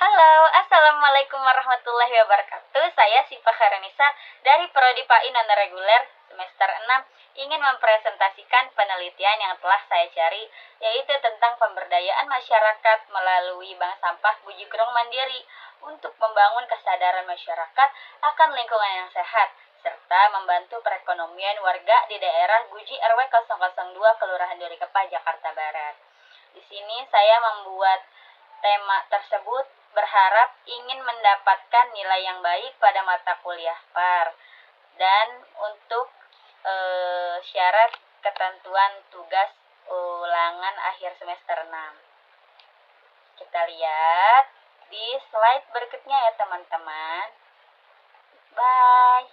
Halo, Assalamualaikum warahmatullahi wabarakatuh. Saya Siva Khairunisa dari Prodi PAI Non-Reguler semester 6 ingin mempresentasikan penelitian yang telah saya cari, yaitu tentang pemberdayaan masyarakat melalui bank sampah Guji Grong Mandiri untuk membangun kesadaran masyarakat akan lingkungan yang sehat, serta membantu perekonomian warga di daerah Guji RW 002 Kelurahan Durikepa, Jakarta Barat. Di sini saya membuat tema tersebut berharap ingin mendapatkan nilai yang baik pada mata kuliah PAR dan untuk syarat ketentuan tugas ulangan akhir semester 6. Kita lihat di slide berikutnya ya teman-teman. Bye.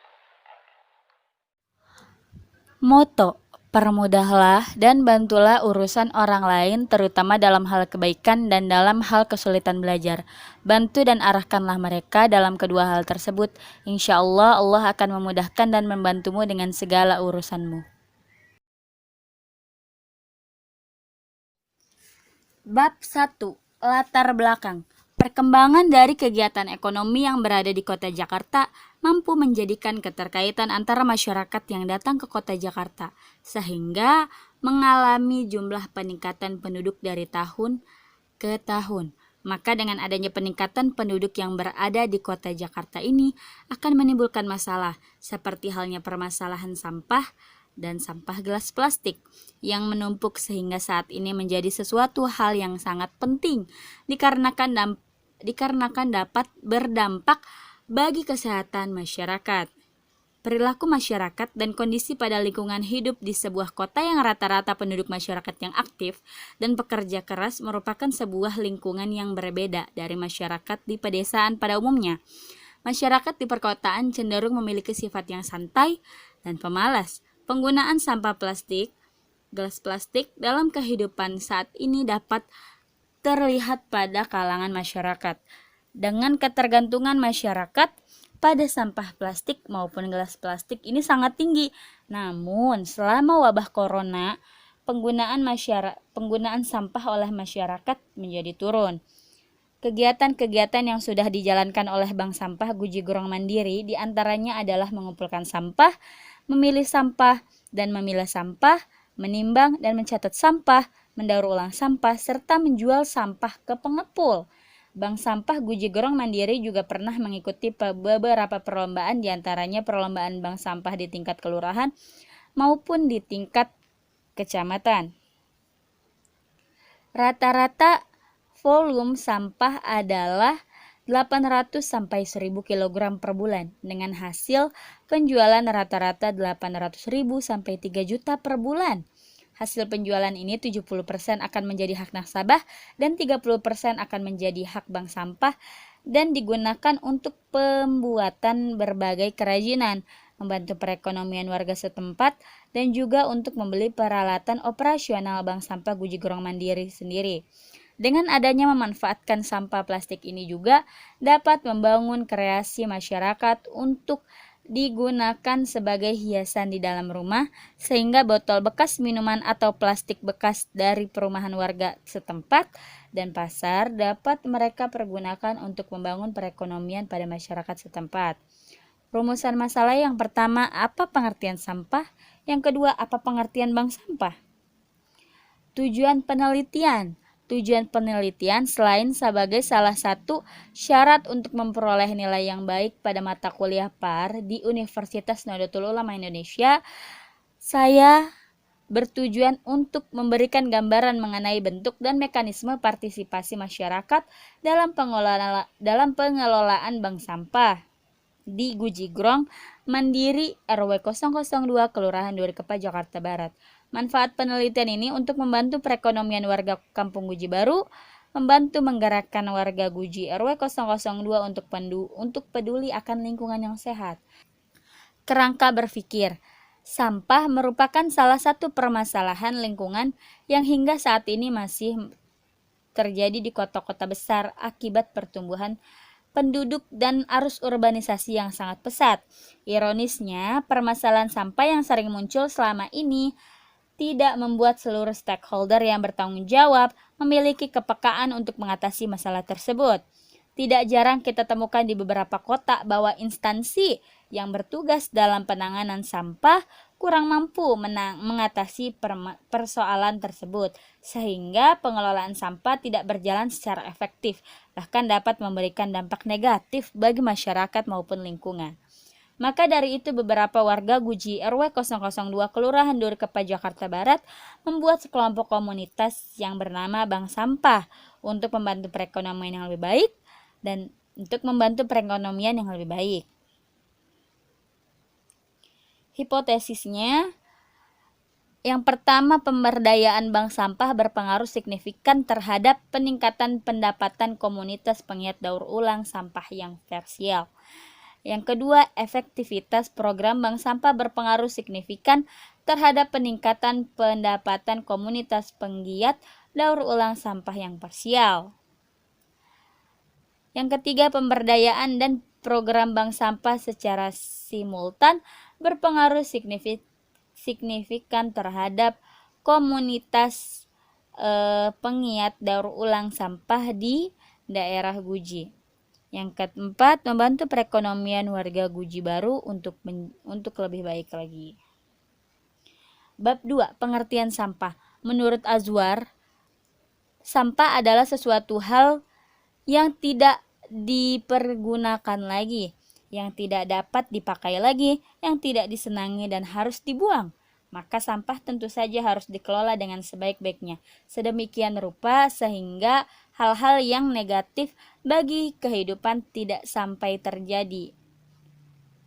Moto: permudahlah dan bantulah urusan orang lain, terutama dalam hal kebaikan dan dalam hal kesulitan belajar. Bantu dan arahkanlah mereka dalam kedua hal tersebut. Insya Allah, Allah akan memudahkan dan membantumu dengan segala urusanmu. Bab 1. Latar belakang. Perkembangan dari kegiatan ekonomi yang berada di kota Jakarta mampu menjadikan keterkaitan antara masyarakat yang datang ke kota Jakarta, sehingga mengalami jumlah peningkatan penduduk dari tahun ke tahun. Maka dengan adanya peningkatan penduduk yang berada di kota Jakarta ini akan menimbulkan masalah, seperti halnya permasalahan sampah dan sampah gelas plastik yang menumpuk sehingga saat ini menjadi sesuatu hal yang sangat penting dikarenakan dapat berdampak bagi kesehatan masyarakat. Perilaku masyarakat dan kondisi pada lingkungan hidup di sebuah kota yang rata-rata penduduk masyarakat yang aktif dan pekerja keras merupakan sebuah lingkungan yang berbeda dari masyarakat di pedesaan pada umumnya. Masyarakat di perkotaan cenderung memiliki sifat yang santai dan pemalas. Penggunaan sampah plastik, gelas plastik dalam kehidupan saat ini dapat terlihat pada kalangan masyarakat. Dengan ketergantungan masyarakat pada sampah plastik maupun gelas plastik ini sangat tinggi. Namun, selama wabah corona, penggunaan sampah oleh masyarakat menjadi turun. Kegiatan-kegiatan yang sudah dijalankan oleh Bank Sampah Guji Grong Mandiri diantaranya adalah mengumpulkan sampah, memilih sampah dan memilah sampah, menimbang dan mencatat sampah, mendaur ulang sampah, serta menjual sampah ke pengepul. Bank Sampah Guji Grong Mandiri juga pernah mengikuti beberapa perlombaan, diantaranya perlombaan bank sampah di tingkat kelurahan maupun di tingkat kecamatan. Rata-rata volume sampah adalah 800 sampai 1000 kg per bulan dengan hasil penjualan rata-rata 800.000 sampai 3 juta per bulan. Hasil penjualan ini 70% akan menjadi hak nasabah dan 30% akan menjadi hak bank sampah dan digunakan untuk pembuatan berbagai kerajinan, membantu perekonomian warga setempat, dan juga untuk membeli peralatan operasional Bank Sampah Guji Grong Mandiri sendiri. Dengan adanya memanfaatkan sampah plastik ini juga dapat membangun kreasi masyarakat untuk digunakan sebagai hiasan di dalam rumah, sehingga botol bekas minuman atau plastik bekas dari perumahan warga setempat dan pasar dapat mereka pergunakan untuk membangun perekonomian pada masyarakat setempat. Rumusan masalah yang pertama, apa pengertian sampah? Yang kedua, apa pengertian bank sampah? Tujuan penelitian. Tujuan penelitian selain sebagai salah satu syarat untuk memperoleh nilai yang baik pada mata kuliah PAR di Universitas Nahdlatul Ulama Indonesia, saya bertujuan untuk memberikan gambaran mengenai bentuk dan mekanisme partisipasi masyarakat dalam pengelolaan bank sampah di Guji Grong Mandiri RW 002 Kelurahan Durikepa, Jakarta Barat. Manfaat penelitian ini untuk membantu perekonomian warga Kampung Guji Baru, membantu menggerakkan warga Guji RW 002 untuk peduli akan lingkungan yang sehat. Kerangka berpikir. Sampah merupakan salah satu permasalahan lingkungan yang hingga saat ini masih terjadi di kota-kota besar akibat pertumbuhan penduduk dan arus urbanisasi yang sangat pesat. Ironisnya, permasalahan sampah yang sering muncul selama ini tidak membuat seluruh stakeholder yang bertanggung jawab memiliki kepekaan untuk mengatasi masalah tersebut. Tidak jarang kita temukan di beberapa kota bahwa instansi yang bertugas dalam penanganan sampah kurang mampu mengatasi persoalan tersebut, sehingga pengelolaan sampah tidak berjalan secara efektif, bahkan dapat memberikan dampak negatif bagi masyarakat maupun lingkungan. Maka dari itu beberapa warga Guji RW 002 Kelurahan Durkepa Jakarta Barat membuat sekelompok komunitas yang bernama Bank Sampah untuk membantu perekonomian yang lebih baik dan untuk membantu perekonomian yang lebih baik. Hipotesisnya, yang pertama, pemberdayaan bank sampah berpengaruh signifikan terhadap peningkatan pendapatan komunitas pengiat daur ulang sampah yang tersial. Yang kedua, efektivitas program bank sampah berpengaruh signifikan terhadap peningkatan pendapatan komunitas penggiat daur ulang sampah yang parsial. Yang ketiga, pemberdayaan dan program bank sampah secara simultan berpengaruh signifikan terhadap komunitas pengiat daur ulang sampah di daerah Guji. Yang keempat, membantu perekonomian warga Guji Baru untuk lebih baik lagi. Bab 2, pengertian sampah. Menurut Azwar, sampah adalah sesuatu hal yang tidak dipergunakan lagi, yang tidak dapat dipakai lagi, yang tidak disenangi dan harus dibuang. Maka sampah tentu saja harus dikelola dengan sebaik-baiknya, sedemikian rupa sehingga hal-hal yang negatif bagi kehidupan tidak sampai terjadi.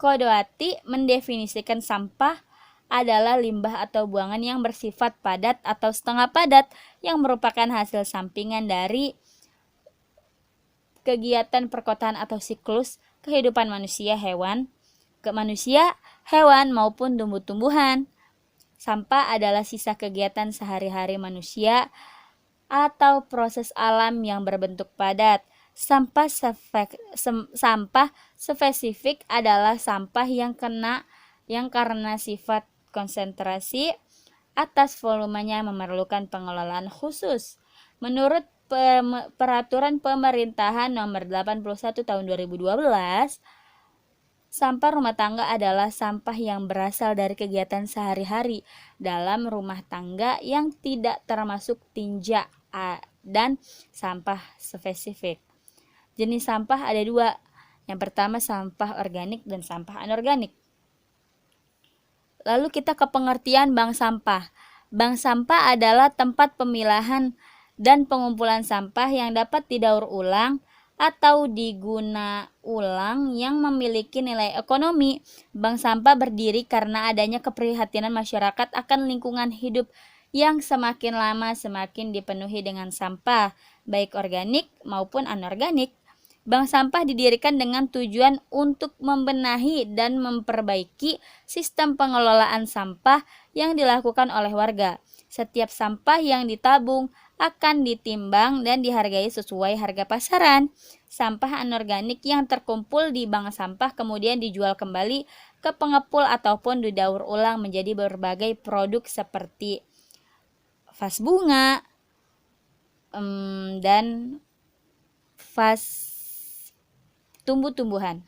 Kodowati mendefinisikan sampah adalah limbah atau buangan yang bersifat padat atau setengah padat yang merupakan hasil sampingan dari kegiatan perkotaan atau siklus kehidupan manusia, hewan maupun tumbuh-tumbuhan. Sampah adalah sisa kegiatan sehari-hari manusia atau proses alam yang berbentuk padat. Sampah spesifik adalah sampah yang karena sifat konsentrasi atas volumenya memerlukan pengelolaan khusus. Menurut Peraturan Pemerintahan Nomor 81 Tahun 2012, sampah rumah tangga adalah sampah yang berasal dari kegiatan sehari-hari dalam rumah tangga yang tidak termasuk tinja dan sampah spesifik. Jenis sampah ada dua. Yang pertama, sampah organik dan sampah anorganik. Lalu kita ke pengertian bank sampah. Bank sampah adalah tempat pemilahan dan pengumpulan sampah yang dapat didaur ulang atau diguna ulang yang memiliki nilai ekonomi. Bank sampah berdiri karena adanya keprihatinan masyarakat akan lingkungan hidup yang semakin lama semakin dipenuhi dengan sampah, baik organik maupun anorganik. Bank sampah didirikan dengan tujuan untuk membenahi dan memperbaiki sistem pengelolaan sampah yang dilakukan oleh warga. Setiap sampah yang ditabung akan ditimbang dan dihargai sesuai harga pasaran. Sampah anorganik yang terkumpul di bank sampah kemudian dijual kembali ke pengepul ataupun didaur ulang menjadi berbagai produk seperti vas bunga dan vas tumbuh-tumbuhan.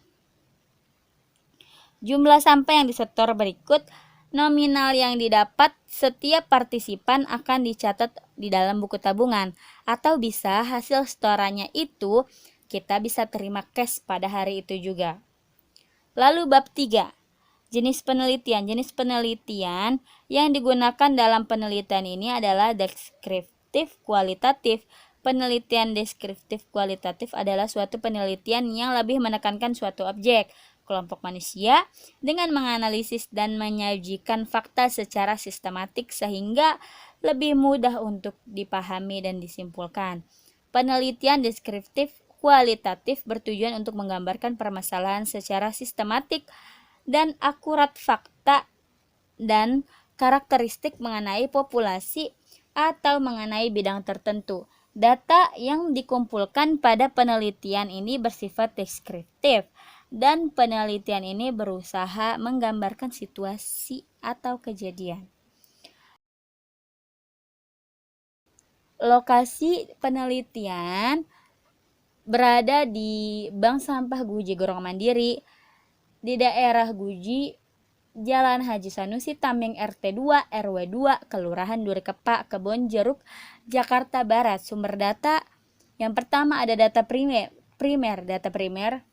Jumlah sampah yang disetor berikut. Nominal yang didapat setiap partisipan akan dicatat di dalam buku tabungan, atau bisa hasil setorannya itu kita bisa terima cash pada hari itu juga. Lalu bab 3, jenis penelitian. Jenis penelitian yang digunakan dalam penelitian ini adalah deskriptif kualitatif. Penelitian deskriptif kualitatif adalah suatu penelitian yang lebih menekankan suatu objek, kelompok manusia, dengan menganalisis dan menyajikan fakta secara sistematik sehingga lebih mudah untuk dipahami dan disimpulkan. Penelitian deskriptif kualitatif bertujuan untuk menggambarkan permasalahan secara sistematik dan akurat fakta dan karakteristik mengenai populasi atau mengenai bidang tertentu. Data yang dikumpulkan pada penelitian ini bersifat deskriptif, dan penelitian ini berusaha menggambarkan situasi atau kejadian. Lokasi penelitian berada di Bank Sampah Guji Gorong Mandiri di daerah Guji, Jalan Haji Sanusi Tameng RT 2 RW 2 Kelurahan Durikepa, Kebon Jeruk, Jakarta Barat. Sumber data yang pertama ada data primer. Data primer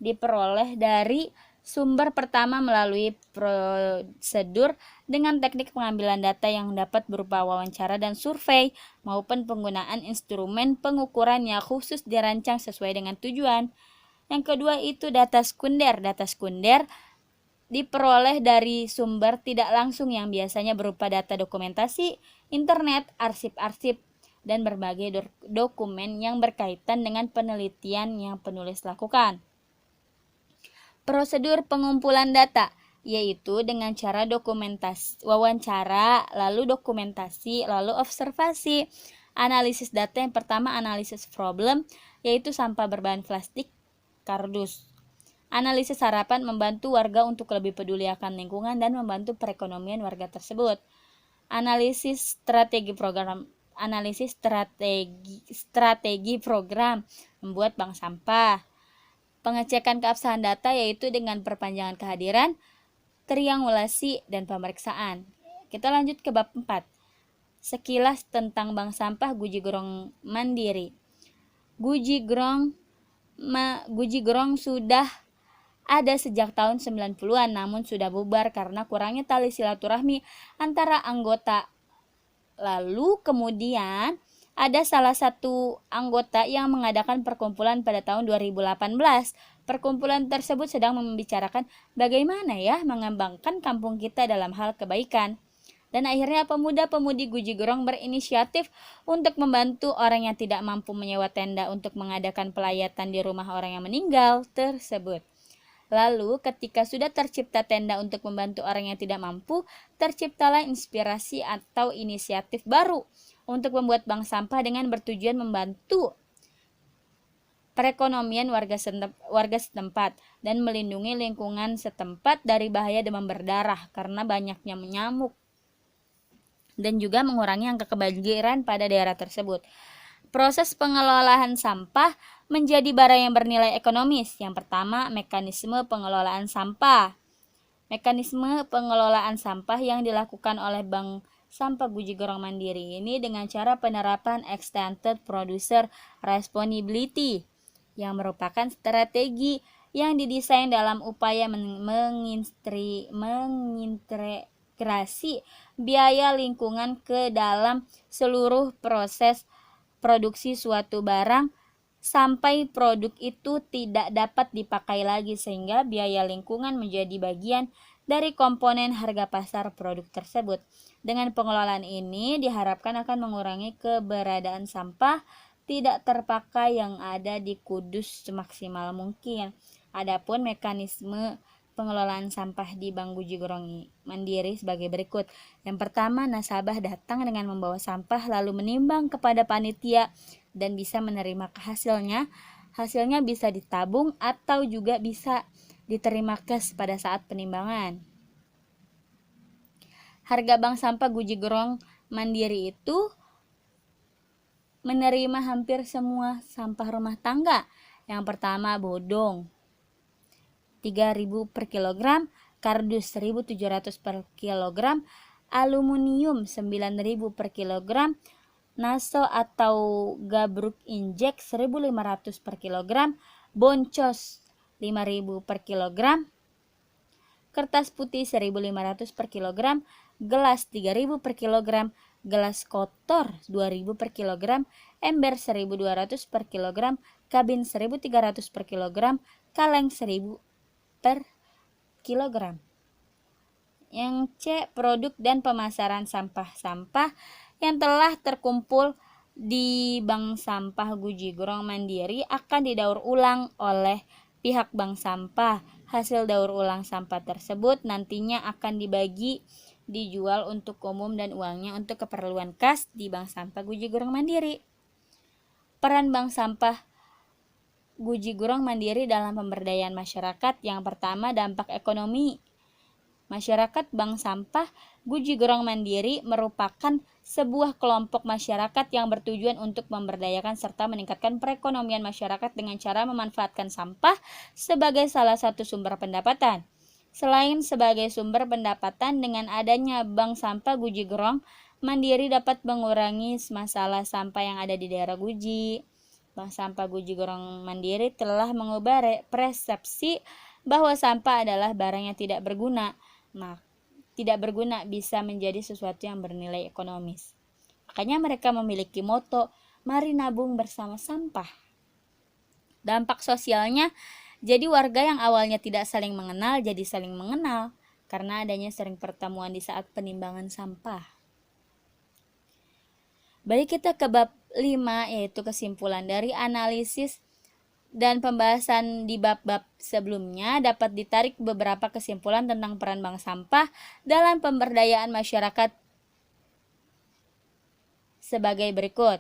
diperoleh dari sumber pertama melalui prosedur dengan teknik pengambilan data yang dapat berupa wawancara dan survei maupun penggunaan instrumen pengukuran yang khusus dirancang sesuai dengan tujuan. Yang kedua itu data sekunder. Data sekunder diperoleh dari sumber tidak langsung yang biasanya berupa data dokumentasi, internet, arsip-arsip, dan berbagai dokumen yang berkaitan dengan penelitian yang penulis lakukan. Prosedur pengumpulan data yaitu dengan cara wawancara, lalu dokumentasi, lalu observasi. Analisis data yang pertama analisis problem yaitu sampah berbahan plastik, kardus. Analisis harapan membantu warga untuk lebih peduli akan lingkungan dan membantu perekonomian warga tersebut. Analisis strategi program membuat bank sampah. Pengecekan keabsahan data yaitu dengan perpanjangan kehadiran, triangulasi, dan pemeriksaan. Kita lanjut ke bab 4. Sekilas tentang bank sampah Guji Gorong Mandiri. Guji Gorong sudah ada sejak tahun 90-an, namun sudah bubar karena kurangnya tali silaturahmi antara anggota. Lalu kemudian ada salah satu anggota yang mengadakan perkumpulan pada tahun 2018. Perkumpulan tersebut sedang membicarakan bagaimana ya mengembangkan kampung kita dalam hal kebaikan. Dan akhirnya pemuda-pemudi Guji Gorong berinisiatif untuk membantu orang yang tidak mampu menyewa tenda untuk mengadakan pelayatan di rumah orang yang meninggal tersebut. Lalu ketika sudah tercipta tenda untuk membantu orang yang tidak mampu, terciptalah inspirasi atau inisiatif baru untuk membuat bank sampah dengan bertujuan membantu perekonomian warga setempat dan melindungi lingkungan setempat dari bahaya demam berdarah karena banyaknya nyamuk dan juga mengurangi angka kebanjiran pada daerah tersebut. Proses pengelolaan sampah menjadi barang yang bernilai ekonomis. Yang pertama, mekanisme pengelolaan sampah. Mekanisme pengelolaan sampah yang dilakukan oleh Bank Sampah Guji Gorong Mandiri ini dengan cara penerapan Extended Producer Responsibility yang merupakan strategi yang didesain dalam upaya mengintegrasi biaya lingkungan ke dalam seluruh proses produksi suatu barang sampai produk itu tidak dapat dipakai lagi sehingga biaya lingkungan menjadi bagian dari komponen harga pasar produk tersebut. Dengan pengelolaan ini diharapkan akan mengurangi keberadaan sampah tidak terpakai yang ada di Kudus semaksimal mungkin. Adapun mekanisme pengelolaan sampah di Bank Guji Gorong Mandiri sebagai berikut. Yang pertama, nasabah datang dengan membawa sampah lalu menimbang kepada panitia dan bisa menerima hasilnya. Hasilnya bisa ditabung atau juga bisa diterima cash pada saat penimbangan. Harga bank sampah Guji Gorong Mandiri itu menerima hampir semua sampah rumah tangga. Yang pertama bodong 3.000 per kilogram, kardus 1.700 per kilogram, aluminium 9.000 per kilogram, naso atau gabruk injek 1.500 per kilogram, boncos 5.000 per kilogram, kertas putih 1.500 per kilogram, gelas 3.000 per kilogram, gelas kotor 2.000 per kilogram, ember 1.200 per kilogram, kabin 1.300 per kilogram, kaleng 1.000 per kilogram. Yang C, produk dan pemasaran sampah-sampah yang telah terkumpul di Bank Sampah Guji Gorong Mandiri akan didaur ulang oleh pihak bank sampah. Hasil daur ulang sampah tersebut nantinya akan dijual untuk umum dan uangnya untuk keperluan kas di Bank Sampah Guji Gorong Mandiri. Peran Bank Sampah Guji Gorong Mandiri dalam pemberdayaan masyarakat. Yang pertama, dampak ekonomi. Masyarakat Bank Sampah Guji Gerong Mandiri merupakan sebuah kelompok masyarakat yang bertujuan untuk memberdayakan serta meningkatkan perekonomian masyarakat dengan cara memanfaatkan sampah sebagai salah satu sumber pendapatan. Selain sebagai sumber pendapatan, dengan adanya Bank Sampah Guji Gerong Mandiri dapat mengurangi masalah sampah yang ada di daerah Guji. Bank Sampah Guji Gerong Mandiri telah mengubah persepsi bahwa sampah adalah barang yang tidak berguna. Bisa menjadi sesuatu yang bernilai ekonomis. Makanya mereka memiliki moto, mari nabung bersama sampah. Dampak sosialnya, jadi warga yang awalnya tidak saling mengenal jadi saling mengenal karena adanya sering pertemuan di saat penimbangan sampah. Baik, kita ke bab 5, yaitu kesimpulan dari analisis dan pembahasan di bab-bab sebelumnya. Dapat ditarik beberapa kesimpulan tentang peran bank sampah dalam pemberdayaan masyarakat sebagai berikut.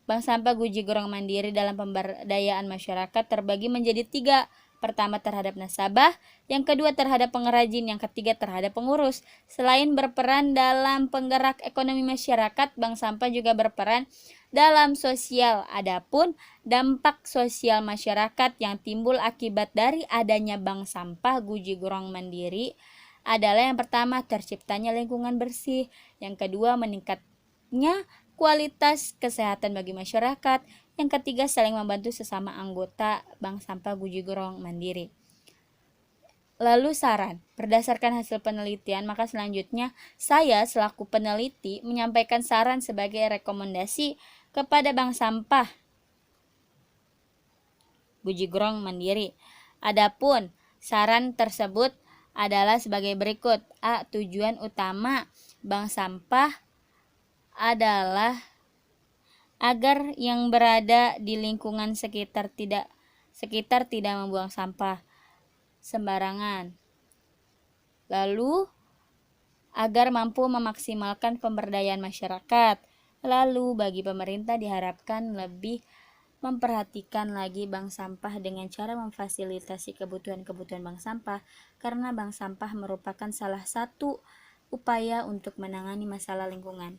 Bank Sampah Guji Gerong Mandiri dalam pemberdayaan masyarakat terbagi menjadi 3. Pertama, terhadap nasabah, yang kedua terhadap pengrajin, yang ketiga terhadap pengurus. Selain berperan dalam penggerak ekonomi masyarakat, bank sampah juga berperan dalam sosial. Adapun dampak sosial masyarakat yang timbul akibat dari adanya bank sampah Guji Gerong Mandiri adalah yang pertama, terciptanya lingkungan bersih, yang kedua, meningkatnya kualitas kesehatan bagi masyarakat, yang ketiga, saling membantu sesama anggota Bank Sampah Guji Gerong Mandiri. Lalu saran, berdasarkan hasil penelitian, maka selanjutnya saya selaku peneliti menyampaikan saran sebagai rekomendasi kepada Bank Sampah Guji Gerong Mandiri. Adapun saran tersebut adalah sebagai berikut. A. Tujuan utama Bank Sampah adalah agar yang berada di lingkungan sekitar tidak membuang sampah sembarangan. Lalu agar mampu memaksimalkan pemberdayaan masyarakat. Lalu bagi pemerintah diharapkan lebih memperhatikan lagi bank sampah dengan cara memfasilitasi kebutuhan-kebutuhan bank sampah, karena bank sampah merupakan salah satu upaya untuk menangani masalah lingkungan.